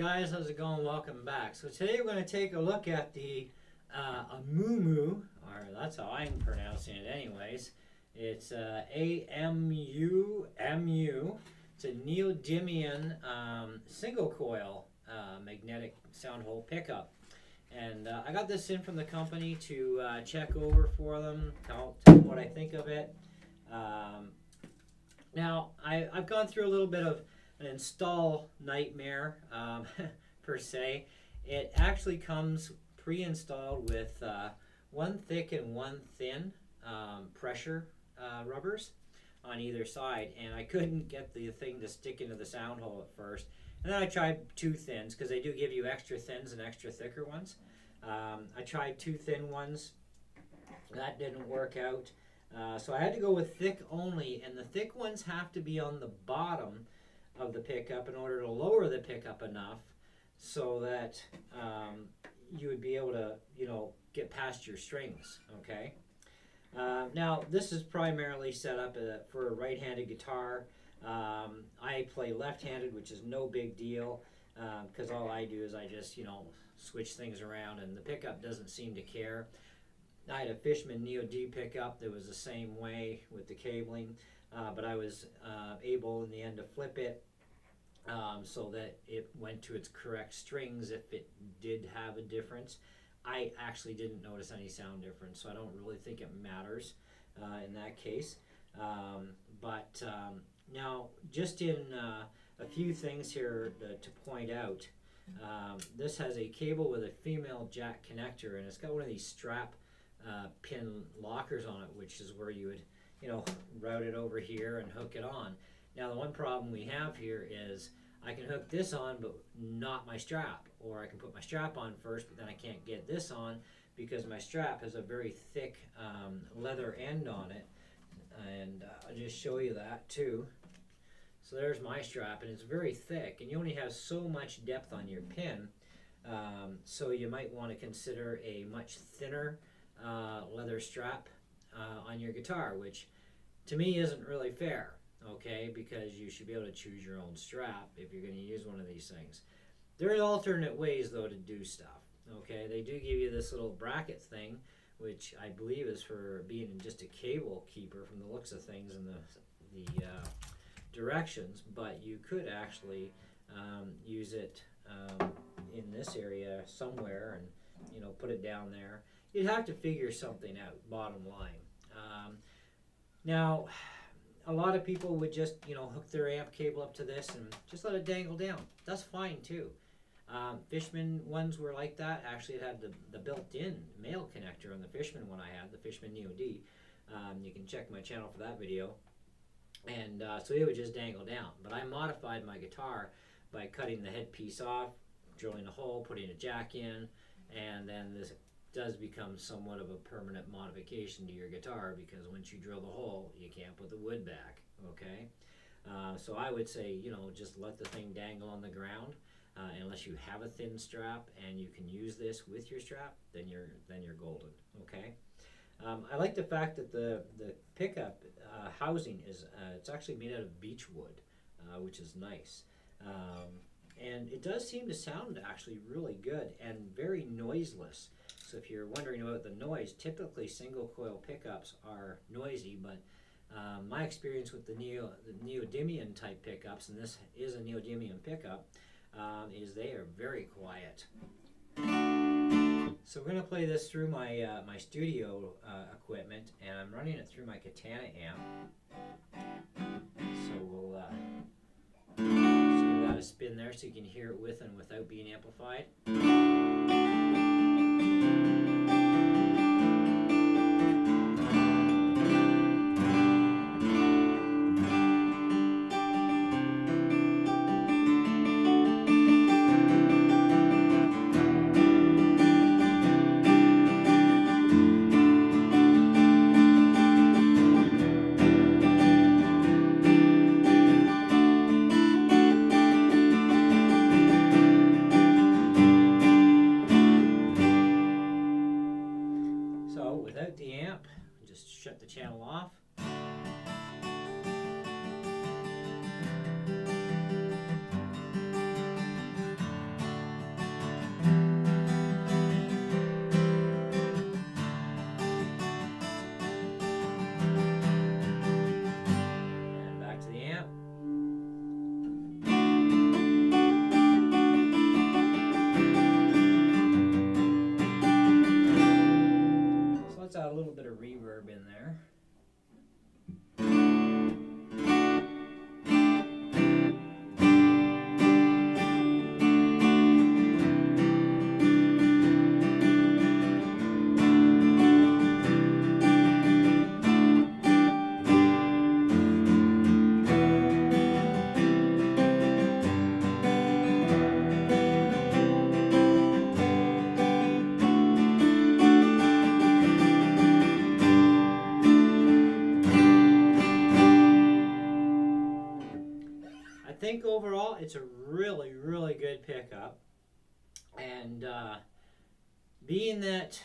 guys, how's it going? Welcome back. So today we're going to take a look at the Amumu, or that's how I'm pronouncing it anyways. It's A-M-U-M-U. It's a neodymium single coil magnetic sound hole pickup. And I got this in from the company to check over for them, tell them what I think of it. Now, I've gone through a little bit of an install nightmare, per se. It actually comes pre-installed with one thick and one thin pressure rubbers on either side, and I couldn't get the thing to stick into the sound hole at first. And then I tried two thins, because they do give you extra thins and extra thicker ones. I tried two thin ones. That didn't work out. So I had to go with thick only, and the thick ones have to be on the bottom of the pickup in order to lower the pickup enough so that you would be able to, get past your strings, okay? Now, this is primarily set up for a right-handed guitar. I play left-handed, which is no big deal, because all I do is I just, switch things around, and the pickup doesn't seem to care. I had a Fishman Neo D pickup that was the same way with the cabling, but I was able in the end to flip it so that it went to its correct strings if it did have a difference. I actually didn't notice any sound difference, so I don't really think it matters in that case. Now, just in a few things here to point out, this has a cable with a female jack connector, and it's got one of these strap pin lockers on it, which is where you would, route it over here and hook it on. Now, the one problem we have here is I can hook this on, but not my strap, or I can put my strap on first, but then I can't get this on because my strap has a very thick leather end on it, and I'll just show you that too. So there's my strap, and it's very thick, and you only have so much depth on your pin, so you might want to consider a much thinner leather strap on your guitar, which to me isn't really fair, okay, because you should be able to choose your own strap if you're going to use one of these things. There are alternate ways, though, to do stuff, okay? They do give you this little bracket thing, which I believe is for being just a cable keeper from the looks of things in the directions, but you could actually use it in this area somewhere and, put it down there. You'd have to figure something out, bottom line. Now, a lot of people would just, hook their amp cable up to this and just let it dangle down. That's fine too. Fishman ones were like that. Actually, it had the built-in male connector on the Fishman one I had, the Fishman Neo D. You can check my channel for that video. And so it would just dangle down. But I modified my guitar by cutting the headpiece off, drilling a hole, putting a jack in, and then this does become somewhat of a permanent modification to your guitar, because once you drill the hole, you can't put the wood back, okay? So I would say, just let the thing dangle on the ground, unless you have a thin strap and you can use this with your strap, then you're golden, okay? I like the fact that the pickup housing is it's actually made out of beech wood, which is nice. And it does seem to sound actually really good and very noiseless. So if you're wondering about the noise, typically single coil pickups are noisy, but my experience with the neodymium type pickups, and this is a neodymium pickup, is they are very quiet. So we're going to play this through my my studio equipment, and I'm running it through my Katana amp. So we'll just give that a spin there so you can hear it with and without being amplified. Without the amp, just shut the channel off. it's a really, really good pickup. And being that,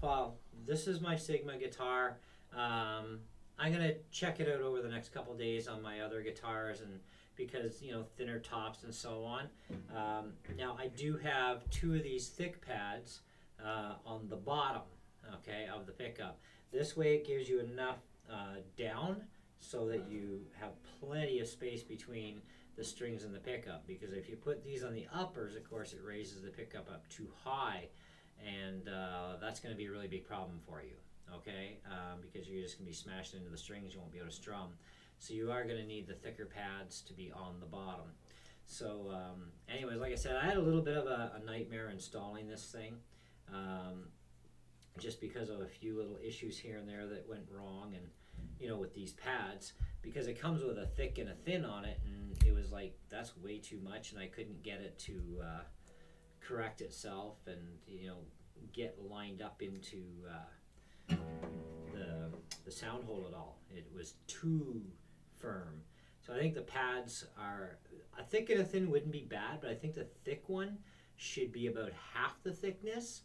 well, this is my Sigma guitar. I'm gonna check it out over the next couple days on my other guitars, and because thinner tops and so on. Now I do have 2 of these thick pads on the bottom, okay, of the pickup. This way it gives you enough down so that you have plenty of space between the strings and the pickup, because if you put these on the uppers, of course it raises the pickup up too high, and that's going to be a really big problem for you, okay, because you're just going to be smashing into the strings, you won't be able to strum. So you are going to need the thicker pads to be on the bottom. So anyways, like I said, I had a little bit of a nightmare installing this thing, just because of a few little issues here and there that went wrong, and with these pads, because it comes with a thick and a thin on it, and it was like, that's way too much, and I couldn't get it to correct itself and get lined up into the sound hole at all. It was too firm. So I think the pads are, a thick and a thin wouldn't be bad, but I think the thick one should be about half the thickness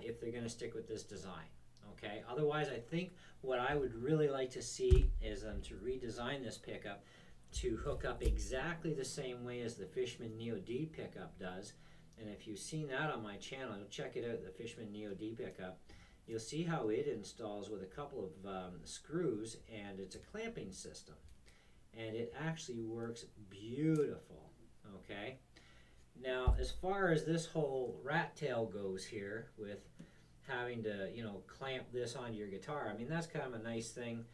if they're going to stick with this design. Okay. Otherwise, I think what I would really like to see is them to redesign this pickup to hook up exactly the same way as the Fishman Neo D pickup does. And if you've seen that on my channel, check it out, the Fishman Neo D pickup. You'll see how it installs with a couple of screws, and it's a clamping system. And it actually works beautiful, okay? Now, as far as this whole rat tail goes here, with having to, clamp this onto your guitar, I mean, that's kind of a nice thing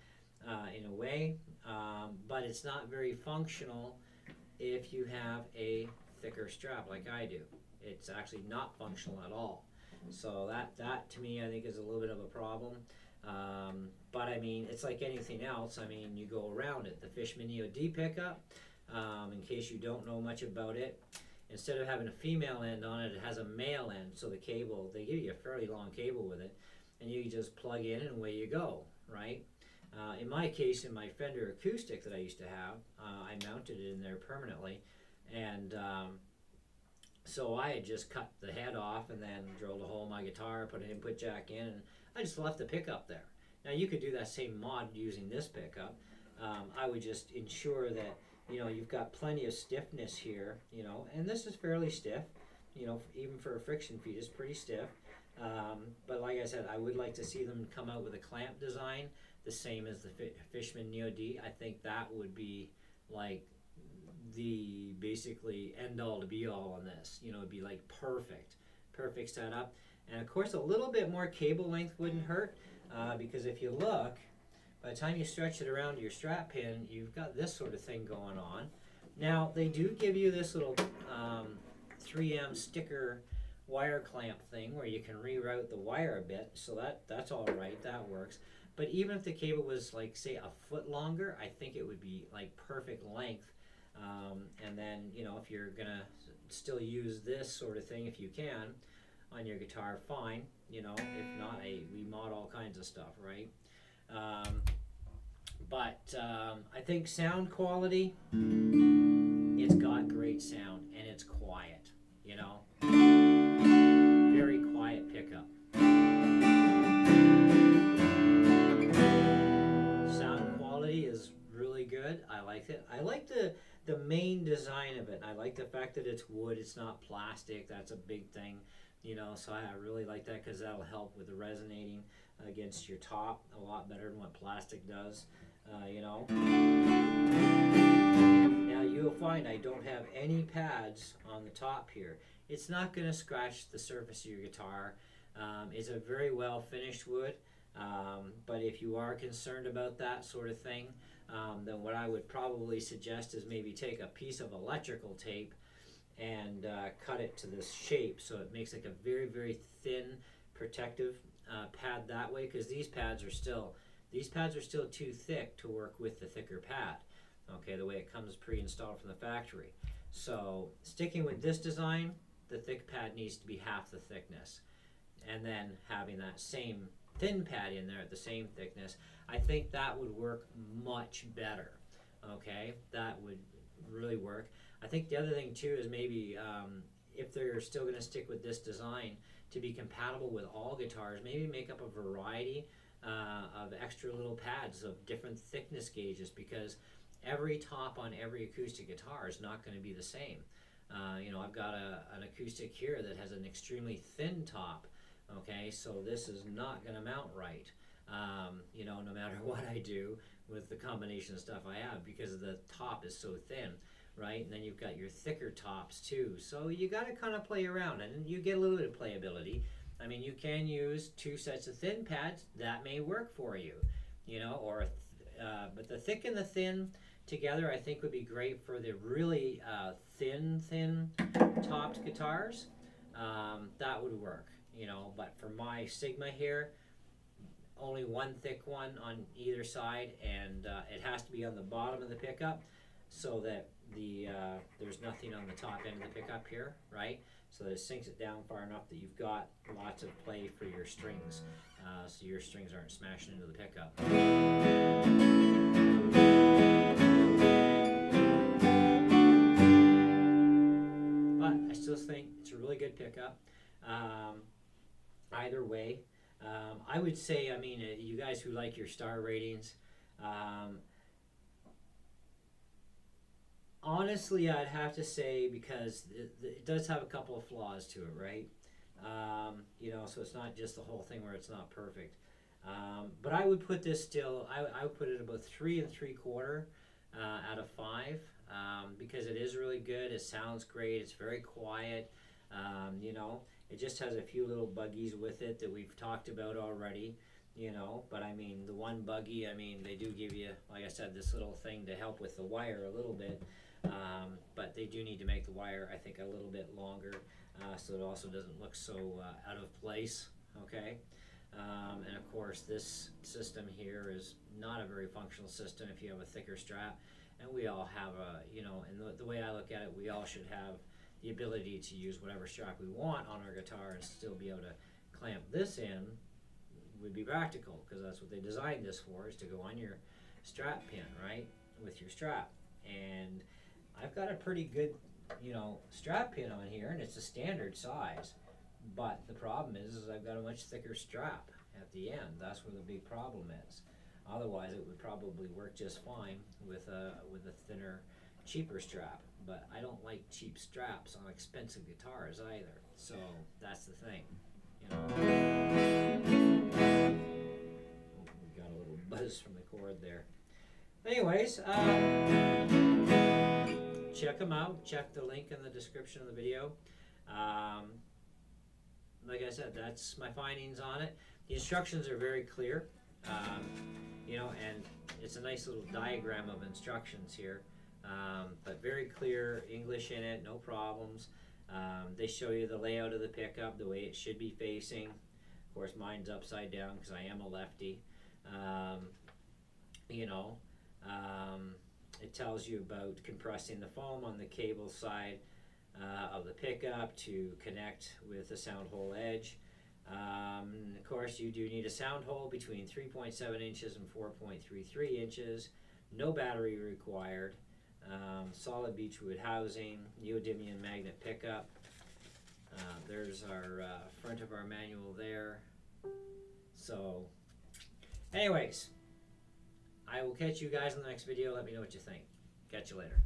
in a way, but it's not very functional if you have a thicker strap like I do. It's actually not functional at all. So that to me, I think, is a little bit of a problem. But I mean, it's like anything else. I mean, you go around it. The Fishman Neo D pickup, in case you don't know much about it, instead of having a female end on it, it has a male end. So the cable, they give you a fairly long cable with it, and you just plug in and away you go, right? In my case, in my Fender Acoustic that I used to have, I mounted it in there permanently, and so I had just cut the head off and then drilled a hole in my guitar, put an input jack in, and I just left the pickup there. Now you could do that same mod using this pickup. I would just ensure that you've got plenty of stiffness here, and this is fairly stiff, even for a friction feed, it's pretty stiff. But like I said, I would like to see them come out with a clamp design, the same as the Fishman Neo D. I think that would be like the basically end all to be all on this. It'd be like perfect setup. And of course, a little bit more cable length wouldn't hurt, because if you look, by the time you stretch it around your strap pin, you've got this sort of thing going on. Now, they do give you this little 3M sticker wire clamp thing where you can reroute the wire a bit, so that's all right, that works. But even if the cable was, like, say, a foot longer, I think it would be like perfect length. And then, if you're gonna still use this sort of thing, if you can, on your guitar, fine. If not, we mod all kinds of stuff, right? But I think sound quality, it's got great sound, and it's quiet, very quiet pickup. Sound quality is really good. I like it. I like the main design of it. I like the fact that it's wood, it's not plastic. That's a big thing, so I really like that, because that'll help with the resonating against your top a lot better than what plastic does, Now you'll find I don't have any pads on the top here. It's not going to scratch the surface of your guitar. It's a very well finished wood, but if you are concerned about that sort of thing, then what I would probably suggest is maybe take a piece of electrical tape and cut it to this shape, so it makes like a very, very thin protective pad that way, because these pads are still too thick to work with the thicker pad, okay, the way it comes pre-installed from the factory. So sticking with this design, the thick pad needs to be half the thickness, and then having that same thin pad in there at the same thickness, I think that would work much better, okay? That would really work. I think the other thing too is maybe if they're still going to stick with this design, to be compatible with all guitars, maybe make up a variety of extra little pads of different thickness gauges, because every top on every acoustic guitar is not going to be the same. You know, I've got an acoustic here that has an extremely thin top, okay, so this is not going to mount right, you know, no matter what I do with the combination of stuff I have, because the top is so thin, right? And then you've got your thicker tops too, so you got to kind of play around, and you get a little bit of playability. I mean, you can use 2 sets of thin pads, that may work for you, you know, or but the thick and the thin together I think would be great for the really thin topped guitars. That would work, you know, but for my Sigma here, only one thick one on either side, and it has to be on the bottom of the pickup so that there's nothing on the top end of the pickup here, right? So that it sinks it down far enough that you've got lots of play for your strings, so your strings aren't smashing into the pickup. But I still think it's a really good pickup. Either way, I would say, I mean, you guys who like your star ratings, honestly, I'd have to say, because it does have a couple of flaws to it, right? You know, so it's not just the whole thing where it's not perfect. But I would put this still, I would put it about 3 3/4 out of 5, because it is really good. It sounds great. It's very quiet. You know, it just has a few little buggies with it that we've talked about already, you know, but I mean, the one buggy, I mean, they do give you, like I said, this little thing to help with the wire a little bit, but they do need to make the wire, I think, a little bit longer, so it also doesn't look so out of place, okay? And of course, this system here is not a very functional system if you have a thicker strap, and we all have a, you know, and the way I look at it, we all should have the ability to use whatever strap we want on our guitar and still be able to clamp this in. Would be practical, because that's what they designed this for, is to go on your strap pin, right, with your strap. And I've got a pretty good, you know, strap pin on here, and it's a standard size, but the problem is I've got a much thicker strap at the end. That's where the big problem is. Otherwise it would probably work just fine with a thinner, cheaper strap, but I don't like cheap straps on expensive guitars either, so that's the thing, you know. We got a little buzz from the cord there. Anyways, check them out. Check the link in the description of the video. Like I said, that's my findings on it. The instructions are very clear, you know, and it's a nice little diagram of instructions here, but very clear English in it, no problems. They show you the layout of the pickup, the way it should be facing. Of course, mine's upside down because I am a lefty. You know, it tells you about compressing the foam on the cable side of the pickup to connect with the sound hole edge. Of course, you do need a sound hole between 3.7 inches and 4.33 inches. No battery required. Solid beechwood housing, neodymium magnet pickup. There's our front of our manual there. So, anyways, I will catch you guys in the next video. Let me know what you think. Catch you later.